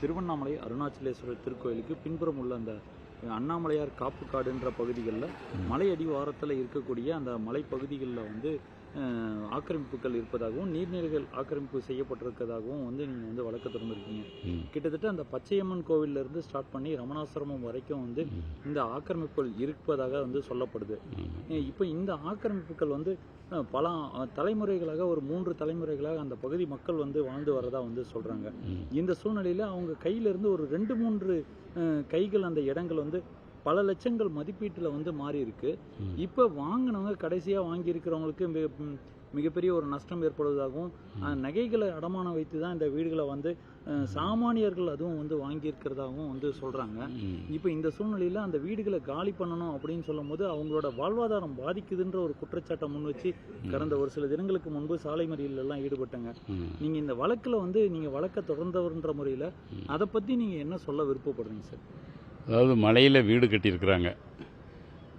திருவண்ணாமலை அருணாச்சலேஸ்வரர் திருக்கோயிலுக்கு பின்புறம் உள்ள அந்த அண்ணாமலையார் காப்பு காடுன்ற பகுதிகளில் மலை அடிவாரத்தில் இருக்கக்கூடிய அந்த மலைப்பகுதிகளில் வந்து ஆக்கிரமிப்புகள் இருப்பதாகவும் நீர்நிலைகள் ஆக்கிரமிப்பு செய்யப்பட்டிருக்கிறதாகவும் வந்து நீங்கள் வந்து வழக்கு திறந்துருக்கீங்க. கிட்டத்தட்ட அந்த பச்சையம்மன் கோவிலிருந்து ஸ்டார்ட் பண்ணி ரமணாசிரமம் வரைக்கும் வந்து இந்த ஆக்கிரமிப்புகள் இருப்பதாக வந்து சொல்லப்படுது. இப்போ இந்த ஆக்கிரமிப்புகள் வந்து பல தலைமுறைகளாக ஒரு 3 தலைமுறைகளாக அந்த பகுதி மக்கள் வந்து வாழ்ந்து வரதா வந்து சொல்கிறாங்க. இந்த சூழ்நிலையில் அவங்க கையிலேருந்து ஒரு 2-3 கைகள் அந்த இடங்கள் வந்து பல லட்சங்கள் மதிப்பீட்டில் வந்து மாறி இருக்கு. இப்போ வாங்கினவங்க கடைசியாக வாங்கியிருக்கிறவங்களுக்கு மிகப்பெரிய ஒரு நஷ்டம் ஏற்படுவதாகவும் நகைகளை அடமானம் வைத்து தான் இந்த வீடுகளை வந்து சாமானியர்கள் அதுவும் வந்து வாங்கியிருக்கிறதாகவும் வந்து சொல்கிறாங்க. இப்போ இந்த சூழ்நிலையில் அந்த வீடுகளை காலி பண்ணணும் அப்படின்னு சொல்லும் போது அவங்களோட வாழ்வாதாரம் பாதிக்குதுன்ற ஒரு குற்றச்சாட்டை முன் வச்சு கடந்த ஒரு சில தினங்களுக்கு முன்பு சாலை மறியலெல்லாம் ஈடுபட்டாங்க. நீங்கள் இந்த வழக்கில் வந்து நீங்கள் வழக்கை தொடர்ந்தவர்ன்ற முறையில் அதை பற்றி நீங்கள் என்ன சொல்ல விருப்பப்படுறீங்க சார்? அதாவது மலையில் வீடு கட்டியிருக்கிறாங்க.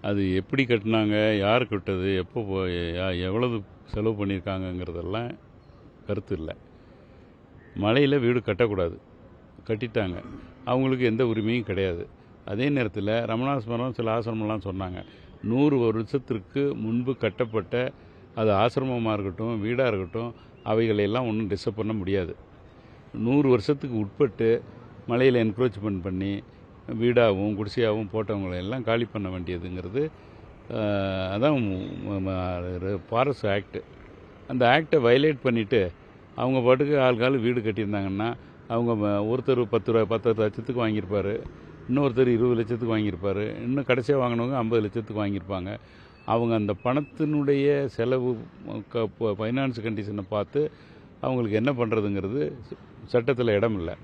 அது எப்படி கட்டினாங்க, யார் கட்டது, எப்போ எவ்வளவு செலவு பண்ணியிருக்காங்கங்கிறதெல்லாம் கருத்து இல்லை. மலையில் வீடு கட்டக்கூடாது, கட்டிட்டாங்க, அவங்களுக்கு எந்த உரிமையும் கிடையாது. அதே நேரத்தில் ரமணாசிரமம் சில ஆசிரமெல்லாம் சொன்னாங்க, 100 வருஷத்திற்கு முன்பு கட்டப்பட்ட அது ஆசிரமமாக இருக்கட்டும் வீடாக இருக்கட்டும் அவைகளையெல்லாம் ஒன்றும் டிஸ்டர்ப் பண்ண முடியாது. 100 வருஷத்துக்கு உட்பட்டு மலையில் என்க்ரோச்மெண்ட் பண்ணி வீடாகவும் குடிசையாகவும் போட்டவங்களெல்லாம் காலி பண்ண வேண்டியதுங்கிறது அதான் ஃபாரஸ்ட் ஆக்டு. அந்த ஆக்டை வயலேட் பண்ணிவிட்டு அவங்க பாட்டுக்கு ஆள்கால் வீடு கட்டியிருந்தாங்கன்னா அவங்க ஒருத்தர் 10 லட்சத்துக்கு வாங்கியிருப்பார், இன்னொருத்தர் 20 லட்சத்துக்கு வாங்கியிருப்பார், இன்னும் கடைசியாக வாங்கினவங்க 50 லட்சத்துக்கு வாங்கியிருப்பாங்க. அவங்க அந்த பணத்தினுடைய செலவு ஃபைனான்ஸ் கண்டிஷனை பார்த்து அவங்களுக்கு என்ன பண்ணுறதுங்கிறது சட்டத்தில் இடம் இல்லை.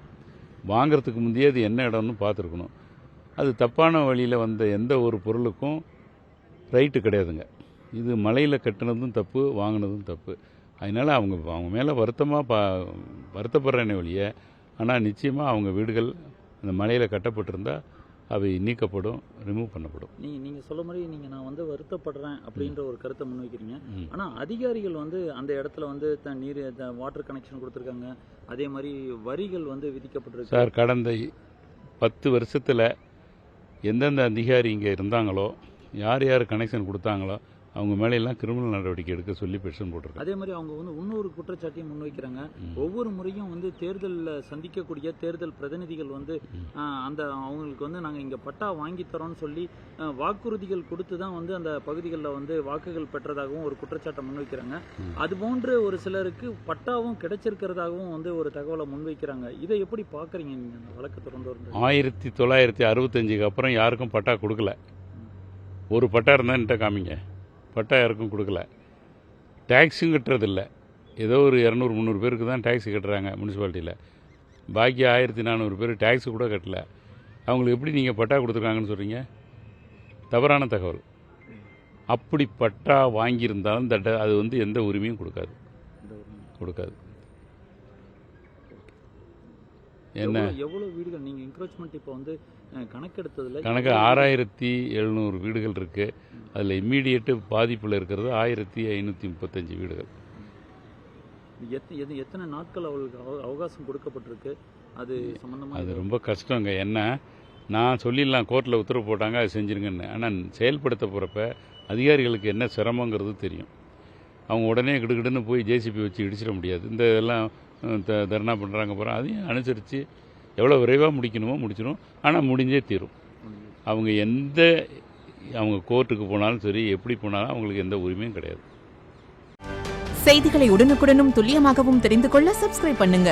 வாங்கிறதுக்கு முந்தையே அது என்ன இடம்னு பார்த்துருக்கணும். அது தப்பான வழியில் வந்த எந்த ஒரு பொருளுக்கும் ரைட்டு கிடையாதுங்க. இது மலையில் கட்டினதும் தப்பு, வாங்கினதும் தப்பு. அதனால் அவங்க மேலே வருத்தப்படுறேனே ஒழிய, ஆனால் நிச்சயமாக அவங்க வீடுகள் அந்த மலையில் கட்டப்பட்டிருந்தால் அவை நீக்கப்படும், ரிமூவ் பண்ணப்படும். நீங்கள் சொல்ல மாதிரி நான் வந்து வருத்தப்படுறேன் அப்படின்ற ஒரு கருத்தை முன்வைக்கிறீங்க. ஆனால் அதிகாரிகள் வந்து அந்த இடத்துல வந்து நீர் வாட்டர் கனெக்ஷன் கொடுத்துருக்காங்க, அதே மாதிரி வரிகள் வந்து விதிக்கப்பட்டிருக்கு. சார், கடந்த 10 வருஷத்தில் எந்தெந்த அதிகாரி இங்கே இருந்தாங்களோ, யார் யார் கனெக்ஷன் கொடுத்தாங்களோ அவங்க மேலையெல்லாம் கிரிமினல் நடவடிக்கை எடுக்க சொல்லி பெட்டிஷன் போட்டிருக்காங்க. அதே மாதிரி அவங்க வந்து இன்னொரு குற்றச்சாட்டையும் முன்வைக்கிறாங்க. ஒவ்வொரு முறையும் வந்து தேர்தலில் சந்திக்கக்கூடிய தேர்தல் பிரதிநிதிகள் வந்து அந்த அவங்களுக்கு வந்து நாங்கள் இங்கே பட்டா வாங்கி தரோன்னு சொல்லி வாக்குறுதிகள் கொடுத்து தான் வந்து அந்த பகுதிகளில் வந்து வாக்குகள் பெற்றதாகவும் ஒரு குற்றச்சாட்டை முன்வைக்கிறாங்க. அதுபோன்று ஒரு சிலருக்கு பட்டாவும் கிடைச்சிருக்கிறதாகவும் வந்து ஒரு தகவலை முன்வைக்கிறாங்க. இதை எப்படி பார்க்குறீங்க நீங்கள் அந்த வழக்கு தொடர்ந்து? 1965 அப்புறம் யாருக்கும் பட்டா கொடுக்கல. ஒரு பட்டா இருந்தால் என்கிட்ட காமிங்க. பட்டா யாருக்கும் கொடுக்கல. டேக்ஸும் கட்டுறதில்ல. ஏதோ ஒரு 200-300 பேருக்கு தான் டேக்ஸு கட்டுறாங்க முனிசிபாலிட்டியில். பாக்கி 1400 பேர் டேக்ஸு கூட கட்டல. அவங்களுக்கு எப்படி நீங்கள் பட்டா கொடுத்துருக்காங்கன்னு சொல்கிறீங்க? தவறான தகவல். அப்படி பட்டா வாங்கியிருந்தாலும் அது வந்து எந்த உரிமையும் கொடுக்காது. என்ன எவ்வளோ வீடுகள் நீங்கள் என்க்ரோச்மெண்ட் இப்போ வந்து கணக்கெடுத்ததில் 6700 வீடுகள் இருக்குது. அதில் இம்மீடியட்டு பாதிப்பில் இருக்கிறது 1535 வீடுகள். எத்தனை நாட்கள் அவளுக்கு அவகாசம் கொடுக்கப்பட்டிருக்கு? அது சம்மந்தமாக அது ரொம்ப கஷ்டங்க. என்ன நான் சொல்லிடலாம், கோர்ட்டில் உத்தரவு போட்டாங்க அது செஞ்சுருங்கன்னு. ஆனால் செயல்படுத்த போகிறப்ப அதிகாரிகளுக்கு என்ன சிரமங்கிறது தெரியும். அவங்க உடனே கிடுகிடுன்னு போய் ஜேசிபி வச்சு இடிச்சிட முடியாது. இந்த இதெல்லாம் தர்ணா பண்ணுறாங்க போகிறோம், அதையும் அனுசரித்து எவ்வளோ விரைவாக முடிக்கணுமோ முடிச்சிடும். ஆனால் முடிஞ்சே தீரும். அவங்க கோர்ட்டுக்கு போனாலும் சரி, எப்படி போனாலும் அவங்களுக்கு எந்த உரிமையும் கிடையாது. செய்திகளை உடனுக்குடனும் துல்லியமாகவும் தெரிந்து கொள்ள சப்ஸ்கிரைப் பண்ணுங்க.